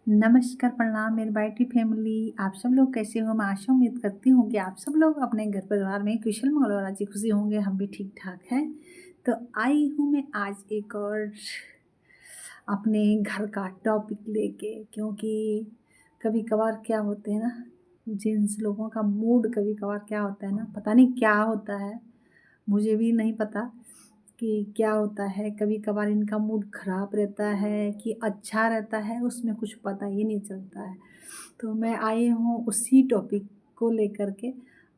नमस्कार, प्रणाम मेरी बाइटी फैमिली। आप सब लोग कैसे हो? मैं आशा उम्मीद करती हूँ कि आप सब लोग अपने घर परिवार में कुशल मंगल और राजी खुशी होंगे। हम भी ठीक ठाक हैं। तो आई हूँ मैं आज एक और अपने घर का टॉपिक लेके, क्योंकि कभी कभार क्या होते हैं ना, जिन्स लोगों का मूड कभी कभार क्या होता है ना, पता नहीं क्या होता है, मुझे भी नहीं पता कि क्या होता है। कभी कभार इनका मूड ख़राब रहता है कि अच्छा रहता है, उसमें कुछ पता ही नहीं चलता है। तो मैं आई हूँ उसी टॉपिक को लेकर के,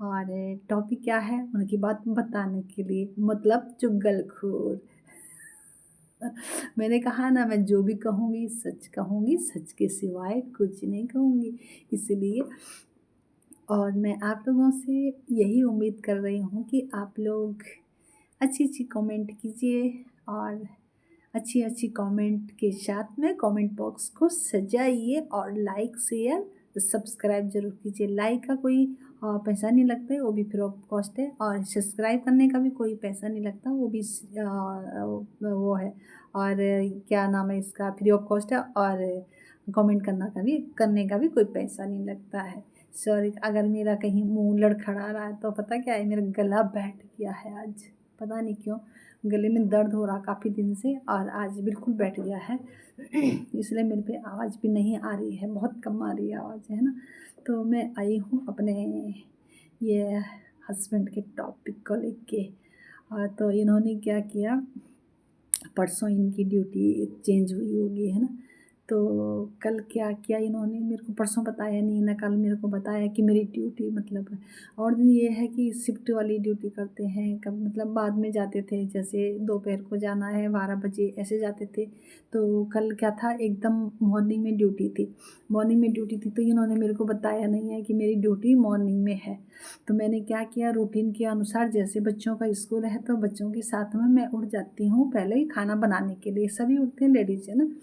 और टॉपिक क्या है उनकी बात बताने के लिए, मतलब चुगलखोर। मैंने कहा ना, मैं जो भी कहूँगी, सच के सिवाय कुछ नहीं कहूँगी। इसलिए और मैं आप लोगों से यही उम्मीद कर रही हूँ कि आप लोग अच्छी-अच्छी कमेंट कीजिए, और अच्छी-अच्छी कमेंट के साथ में कमेंट बॉक्स को सजाइए, और लाइक, शेयर, सब्सक्राइब ज़रूर कीजिए। लाइक का कोई पैसा नहीं लगता है, वो भी फ्री ऑफ कॉस्ट है, और सब्सक्राइब करने का भी कोई पैसा नहीं लगता, वो भी वो है, और क्या नाम है इसका, फ्री ऑफ कॉस्ट है, और कमेंट करने का भी कोई पैसा नहीं लगता है। सॉरी अगर मेरा कहीं मुँह लड़खड़ा रहा है, तो पता क्या है, मेरा गला बैठ गया है आज, पता नहीं क्यों। गले में दर्द हो रहा काफ़ी दिन से, और आज बिल्कुल बैठ गया है। इसलिए मेरे पे आवाज़ भी नहीं आ रही है, बहुत कम आ रही है आवाज़, है ना। तो मैं आई हूँ अपने ये हस्बैंड के टॉपिक को लेके। तो इन्होंने क्या किया, परसों इनकी ड्यूटी चेंज हुई होगी, है ना। तो कल क्या किया इन्होंने, मेरे को परसों बताया नहीं ना, कल मेरे को बताया कि मेरी ड्यूटी मतलब, और दिन ये है कि शिफ्ट वाली ड्यूटी करते हैं, कब मतलब बाद में जाते थे, जैसे दोपहर को जाना है 12 बजे ऐसे जाते थे। तो कल क्या था, एकदम मॉर्निंग में ड्यूटी थी, तो इन्होंने मेरे को बताया नहीं है कि मेरी ड्यूटी मॉर्निंग में है। तो मैंने क्या किया, रूटीन के अनुसार, जैसे बच्चों का स्कूल है तो बच्चों के साथ में मैं उठ जाती हूँ पहले ही खाना बनाने के लिए, सभी उठते हैं लेडीज़, है ना।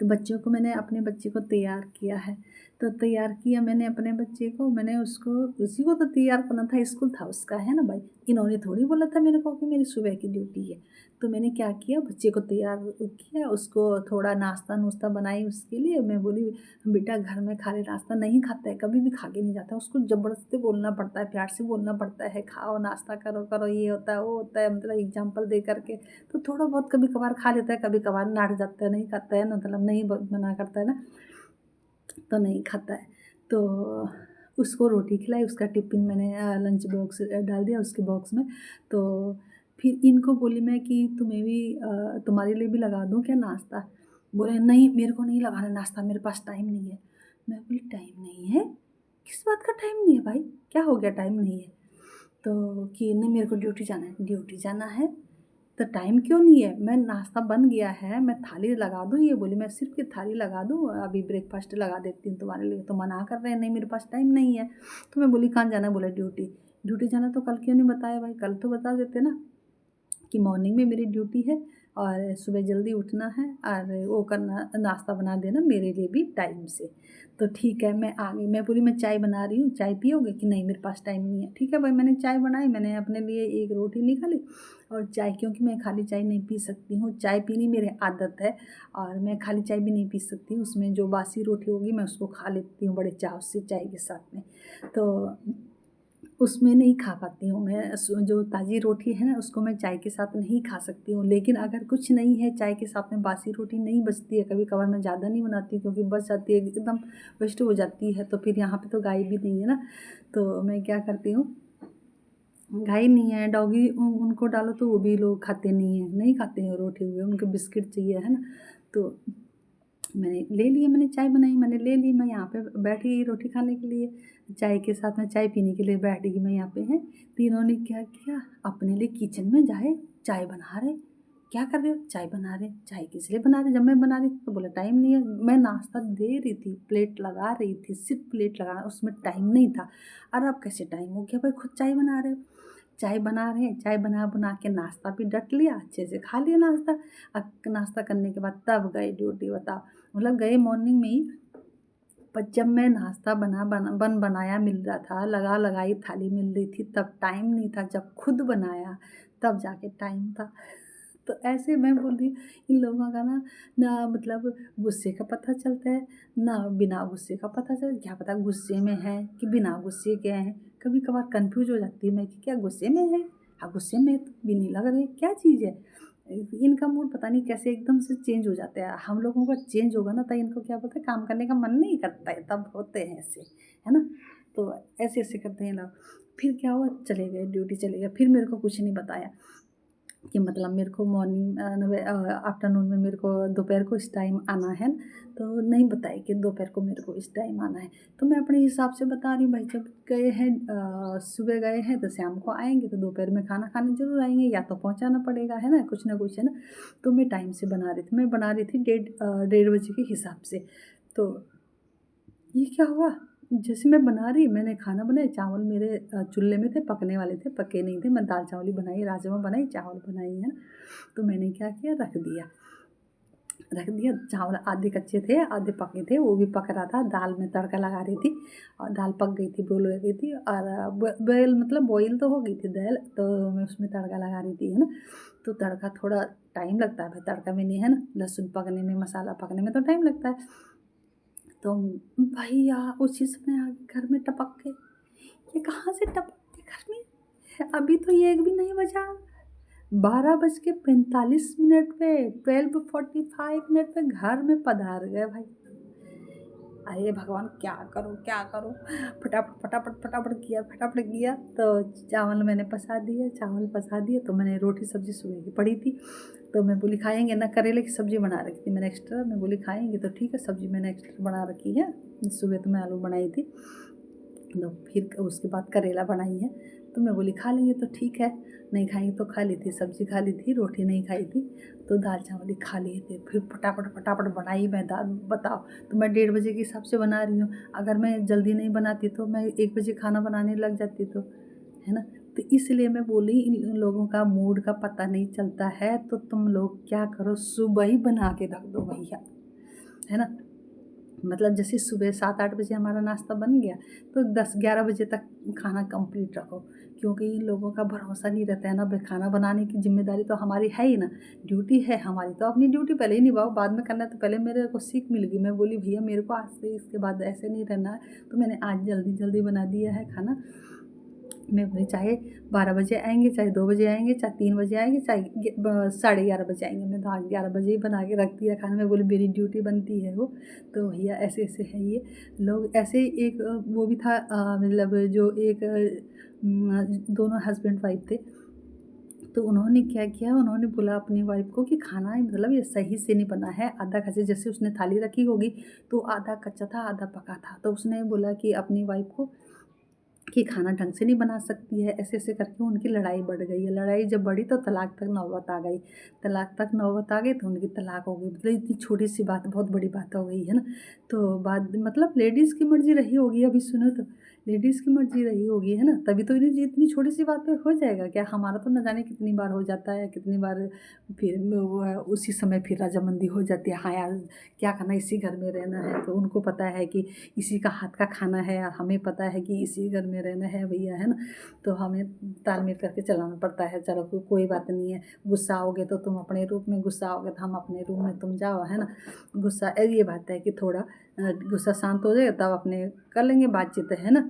तो बच्चों को मैंने अपने बच्चे को तैयार किया है। तो तैयार किया मैंने अपने बच्चे को, मैंने उसको, उसी को तो तैयार करना था, स्कूल था उसका, है ना भाई। इन्होंने थोड़ी बोला था मेरे को कि मेरी सुबह की ड्यूटी है। तो मैंने क्या किया, बच्चे को तैयार किया, उसको थोड़ा नाश्ता नुश्ता बनाई उसके लिए। मैं बोली बेटा घर में खाली नाश्ता नहीं खाता है, कभी भी खा के नहीं जाता, उसको ज़बरदस्ती बोलना पड़ता है, प्यार से बोलना पड़ता है, खाओ नाश्ता करो करो, ये होता है वो होता है, मतलब एग्जाम्पल दे करके। तो थोड़ा बहुत कभी कभार खा लेता है, कभी कभार डांट जाता है, नहीं खाता है, मतलब नहीं मना करता है ना, तो नहीं खाता है। तो उसको रोटी खिलाई, उसका टिफ़िन मैंने लंच बॉक्स डाल दिया उसके बॉक्स में। तो फिर इनको बोली मैं कि तुम्हें भी तुम्हारे लिए भी लगा दूँ क्या नाश्ता? बोले नहीं मेरे को नहीं लगाना नाश्ता, मेरे पास टाइम नहीं है। मैं बोली टाइम नहीं है? किस बात का टाइम नहीं है भाई? क्या हो गया टाइम नहीं है? तो कि नहीं मेरे को ड्यूटी जाना है। ड्यूटी जाना है तो टाइम क्यों नहीं है? मैं नाश्ता बन गया है, मैं थाली लगा दूँ? ये बोली मैं सिर्फ़ ये थाली लगा दूँ, अभी ब्रेकफ़ास्ट लगा देती हूँ तुम्हारे लिए। तो मना कर रहे हैं, नहीं मेरे पास टाइम नहीं है। तो मैं बोली कहाँ जाना है? बोला ड्यूटी। ड्यूटी जाना तो कल क्यों नहीं बताया भाई? कल तो बता देते ना। कि मॉर्निंग में मेरी ड्यूटी है, और सुबह जल्दी उठना है, और वो करना, नाश्ता बना देना मेरे लिए भी टाइम से। तो ठीक है मैं आ गई, मैं बोली मैं चाय बना रही हूँ, चाय पियोगे? कि नहीं मेरे पास टाइम नहीं है। ठीक है भाई, मैंने चाय बनाई, मैंने अपने लिए एक रोटी निकाली और चाय, क्योंकि मैं खाली चाय नहीं पी सकती हूँ, चाय पीनी मेरी आदत है, और मैं खाली चाय भी नहीं पी सकती हूँ, उसमें जो बासी रोटी होगी मैं उसको खा लेती हूँ बड़े चाव से चाय के साथ में। तो उसमें नहीं खा पाती हूँ मैं, जो ताज़ी रोटी है ना उसको मैं चाय के साथ नहीं खा सकती हूँ। लेकिन अगर कुछ नहीं है, चाय के साथ में बासी रोटी नहीं बचती है, कभी कभार मैं ज़्यादा नहीं बनाती क्योंकि बच जाती है, एकदम वेस्ट हो जाती है, तो फिर यहाँ पे तो गाय भी नहीं है ना। तो मैं क्या करती हूँ, गाय नहीं है, डॉगी उनको डालो तो वो भी लोग खाते नहीं हैं, नहीं खाते हैं रोटी हुए, उनको बिस्किट चाहिए, है ना। तो मैंने ले लिया, मैंने चाय बनाई, मैंने ले ली, मैं यहाँ पे बैठ गई रोटी खाने के लिए, चाय के साथ में चाय पीने के लिए बैठ गई मैं यहाँ पे हैं। तो इन्होंने क्या किया, अपने लिए किचन में जाए, चाय बना रहे। क्या कर रहे हो? चाय बना रहे। चाय किस लिए बना रहे? जब मैं बना रही थी तो बोला टाइम नहीं है। मैं नाश्ता दे रही थी, प्लेट लगा रही थी, सिर्फ प्लेट लगाना, उसमें टाइम नहीं था। और अब कैसे टाइम हो गया भाई, खुद चाय बना रहे हो। चाय बना रहे हैं, चाय बना बना के नाश्ता भी डट लिया, अच्छे से खा लिया नाश्ता। अब नाश्ता करने के बाद तब गए ड्यूटी, बताओ। मतलब गए मॉर्निंग में ही, पर जब मैं नाश्ता बनाया मिल रहा था, लगाई थाली मिल रही थी, तब टाइम नहीं था। जब खुद बनाया तब जाके टाइम था। तो ऐसे मैं बोल रही हूँ, इन लोगों का ना ना मतलब गुस्से का पता चलता है, ना बिना गुस्से का पता चलता, क्या पता गुस्से में है कि बिना गुस्से के हैं। कभी कभार कंफ्यूज हो जाती हूँ मैं कि क्या गुस्से में है, हाँ गुस्से में है तो भी नहीं लग रहे, क्या चीज़ है। इनका मूड पता नहीं कैसे एकदम से चेंज हो जाता है। हम लोगों का चेंज होगा ना, तो इनको क्या पता है, काम करने का मन नहीं करता है, तब होते हैं ऐसे, है ना। तो ऐसे ऐसे करते हैं लोग। फिर क्या हुआ, चले गए ड्यूटी, चले गए, फिर मेरे को कुछ नहीं बताया कि मतलब मेरे को मॉर्निंग आफ्टरनून में मेरे को दोपहर को इस टाइम आना है, तो नहीं बताया कि दोपहर को मेरे को इस टाइम आना है। तो मैं अपने हिसाब से बता रही हूँ, भाई जब गए हैं सुबह गए हैं तो शाम को आएंगे, तो दोपहर में खाना खाने जरूर आएंगे, या तो पहुँचाना पड़ेगा, है ना, कुछ ना कुछ, है ना। तो मैं टाइम से बना रही थी, मैं बना रही थी 1:30 बजे के हिसाब से। तो ये क्या हुआ, जैसे मैं बना रही, मैंने खाना बनाया, चावल मेरे चूल्हे में थे, पकने वाले थे, पके नहीं थे। मैं दाल चावल ही बनाई, राजमा बनाई, चावल बनाई, है ना। तो मैंने क्या किया, रख दिया चावल, आधे कच्चे थे आधे पके थे, वो भी पक रहा था। दाल में तड़का लगा रही थी और दाल पक गई थी, बोल हो गई थी, और बॉयल मतलब बॉयल तो हो गई थी दाल, तो मैं उसमें तड़का लगा रही थी, है ना। तो तड़का थोड़ा टाइम लगता है भाई तड़का में, नहीं है ना, लहसुन पकने में, मसाला पकने में तो टाइम लगता है। तो भैया उसी समय आके घर में टपक के, ये कहाँ से टपक के घर में, अभी तो ये एक भी नहीं बजा, 12:45 पे, 12:45 पे घर में पधार गए भाई। अरे भगवान क्या करूँ क्या करूँ, फटाफट फटाफट फटाफट किया। तो चावल मैंने पसा दिए, चावल पसा दिए, तो मैंने रोटी सब्जी सुबह की पड़ी थी, तो मैं बोली खाएंगे ना, करेले की सब्ज़ी बना रखी थी मैंने एक्स्ट्रा, मैं बोली खाएंगे तो ठीक है, सब्ज़ी मैंने एक्स्ट्रा बना रखी है, सुबह तो मैं आलू बनाई थी, तो फिर उसके बाद करेला बनाई है, तो मैं बोली खा लेंगे तो ठीक है, नहीं खाएंगे तो खा ली थी, सब्ज़ी खा ली थी, रोटी नहीं खाई थी, तो दाल चावल ही खा लिए थे। फिर फटाफट फटाफट बनाई मैं दाल, बताओ। तो मैं 1:30 बजे के हिसाब से बना रही हूँ, अगर मैं जल्दी नहीं बनाती तो मैं 1 बजे खाना बनाने लग जाती, तो है ना। तो इसलिए मैं बोली, इन लोगों का मूड का पता नहीं चलता है, तो तुम लोग क्या करो, सुबह ही बना के रख दो भैया, है ना। मतलब जैसे सुबह 7-8 बजे हमारा नाश्ता बन गया, तो 10-11 बजे तक खाना कंप्लीट रखो, क्योंकि इन लोगों का भरोसा नहीं रहता है ना भाई। खाना बनाने की जिम्मेदारी तो हमारी है ही ना, ड्यूटी है हमारी, तो अपनी ड्यूटी पहले ही निभाओ, बाद में करना है। तो पहले मेरे को सीख मिल गई, मैं बोली भैया मेरे को आज से इसके बाद ऐसे नहीं रहना है, तो मैंने आज जल्दी जल्दी बना दिया है खाना। मैं बोली चाहे 12 बजे आएंगे, चाहे 2 बजे आएंगे, चाहे 3 बजे आएंगे, चाहे 11:30 बजे आएंगे, मैं तो आज 11 बजे ही बना के रख दिया खाना। मैं बोली मेरी ड्यूटी बनती है वो। तो भैया ऐसे ऐसे है ये लोग। ऐसे ही एक वो भी था, मतलब जो एक दोनों हस्बैंड वाइफ थे, तो उन्होंने क्या किया, उन्होंने बोला अपनी वाइफ को कि खाना मतलब ये सही से नहीं बना है, आधा कच्चा, जैसे उसने थाली रखी होगी तो आधा कच्चा था आधा पका था, तो उसने बोला कि अपनी वाइफ को कि खाना ढंग से नहीं बना सकती है, ऐसे ऐसे करके उनकी लड़ाई बढ़ गई है। लड़ाई जब बढ़ी तो तलाक तक नौबत आ गई, तलाक तक नौबत आ गई, तो उनकी तलाक हो गई। मतलब इतनी छोटी सी बात बहुत बड़ी बात हो गई, है ना। तो बाद मतलब लेडीज़ की मर्ज़ी रही होगी, अभी सुनो तो लेडीज़ की मर्ज़ी रही होगी, है ना, तभी तो इतनी इतनी छोटी सी बात पे हो जाएगा क्या। हमारा तो न जाने कितनी बार हो जाता है, कितनी बार फिर वो उसी समय फिर रजामंदी हो जाती है, हाँ यार क्या करना, इसी घर में रहना है, तो उनको पता है कि इसी का हाथ का खाना है, हमें पता है कि इसी घर में रहना है भैया, है ना। तो हमें तालमेल करके चलाना पड़ता है। चलो कोई बात नहीं है, गुस्सा आओगे तो तुम अपने रूम में, गुस्सा आओगे तो हम अपने रूम में, तुम जाओ, है ना। गुस्सा ये बात है कि थोड़ा गुस्सा शांत हो जाएगा तब अपने कर लेंगे बातचीत, है ना।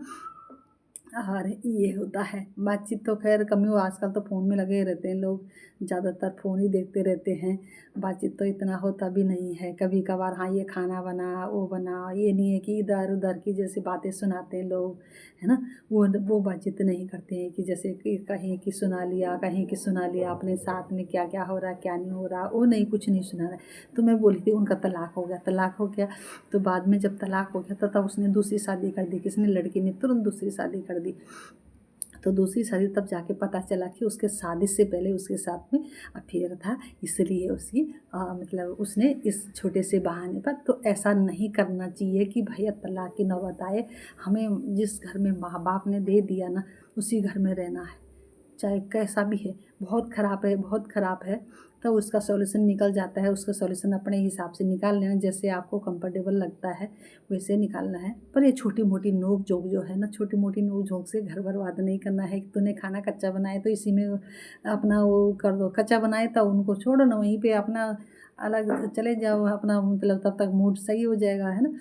और ये होता है बातचीत तो खैर कम ही हो, आजकल तो फ़ोन में लगे रहते हैं लोग, ज़्यादातर फ़ोन ही देखते रहते हैं, बातचीत तो इतना होता भी नहीं है। कभी कभार हाँ ये खाना बना वो बना, ये नहीं है कि इधर उधर की जैसे बातें सुनाते हैं लोग, है ना। वो बातचीत नहीं करते हैं कि जैसे कि कहीं की सुना लिया, कहीं की सुना लिया, अपने साथ में क्या क्या हो रहा क्या नहीं हो रहा, वो नहीं, कुछ नहीं सुना रहा है। तो मैं बोली थी उनका तलाक हो गया, तलाक हो गया, तो बाद में जब तलाक हो गया तो तब उसने दूसरी शादी कर दी, किसने, लड़की ने तुरंत दूसरी शादी कर दी। तो दूसरी शादी तब जाके पता चला कि उसके शादी से पहले उसके साथ में अफेयर था, इसलिए उसकी मतलब उसने इस छोटे से बहाने पर। तो ऐसा नहीं करना चाहिए कि भैया तलाक की नौबत आए। हमें जिस घर में माँ बाप ने दे दिया ना, उसी घर में रहना है, चाहे कैसा भी है। बहुत ख़राब है, बहुत ख़राब है तो उसका सॉल्यूशन निकल जाता है। उसका सॉल्यूशन अपने हिसाब से निकाल लेना, जैसे आपको कंफर्टेबल लगता है वैसे निकालना है। पर ये छोटी मोटी नोक झोंक जो है ना, छोटी मोटी नोक झोंक से घर बर्बाद नहीं करना है। तूने खाना कच्चा बनाया तो इसी में अपना वो कर दो, कच्चा बनाए तो उनको छोड़ो ना, वहीं पे अपना अलग चले जाओ अपना, मतलब तब तक मूड सही हो जाएगा, है ना।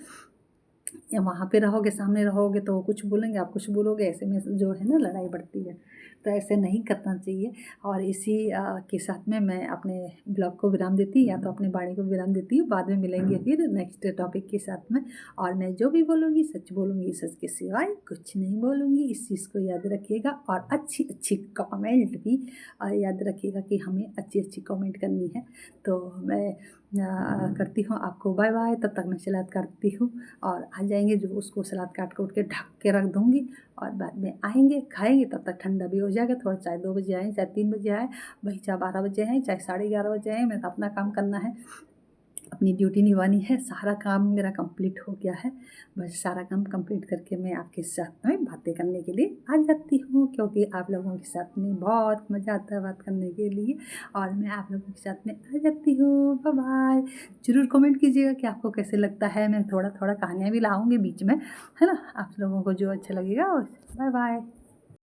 या वहाँ पे रहोगे, सामने रहोगे तो वो कुछ बोलेंगे, आप कुछ बोलोगे, ऐसे में जो है ना लड़ाई बढ़ती है। तो ऐसे नहीं करना चाहिए। और इसी के साथ में मैं अपने ब्लॉग को विराम देती, या तो अपनी वाणी को विराम देती हूँ। बाद में मिलेंगे फिर नेक्स्ट टॉपिक के साथ में। और मैं जो भी बोलूँगी सच बोलूँगी, सच के सिवाय कुछ नहीं बोलूँगी। इस चीज़ को याद रखिएगा। और अच्छी अच्छी कमेंट भी याद रखिएगा कि हमें अच्छी अच्छी कमेंट करनी है। तो मैं करती हूँ आपको बाय बाय। तब तक मैं सलाद काटती हूँ और आ जाएंगे, जो उसको सलाद काट के उठ के ढक के रख दूँगी। और बाद में आएंगे, खाएंगे, तब तक ठंडा भी हो जाएगा थोड़ा। चाहे 2 बजे आएँ, चाहे 3 बजे आएँ, भाई चाहे 12 बजे आएँ, चाहे 11:30 बजे आएँ, मैं तो अपना काम करना है, अपनी ड्यूटी निभानी है। सारा काम मेरा कंप्लीट हो गया है। बस सारा काम कंप्लीट करके मैं आपके साथ में बातें करने के लिए आ जाती हूँ, क्योंकि आप लोगों के साथ में बहुत मज़ा आता है बात करने के लिए। और मैं आप लोगों के साथ में आ जाती हूँ। Bye bye. ज़रूर कमेंट कीजिएगा कि आपको कैसे लगता है। मैं थोड़ा थोड़ा कहानियाँ भी लाऊँगी बीच में, है ना, आप लोगों को जो अच्छा लगेगा। Bye bye.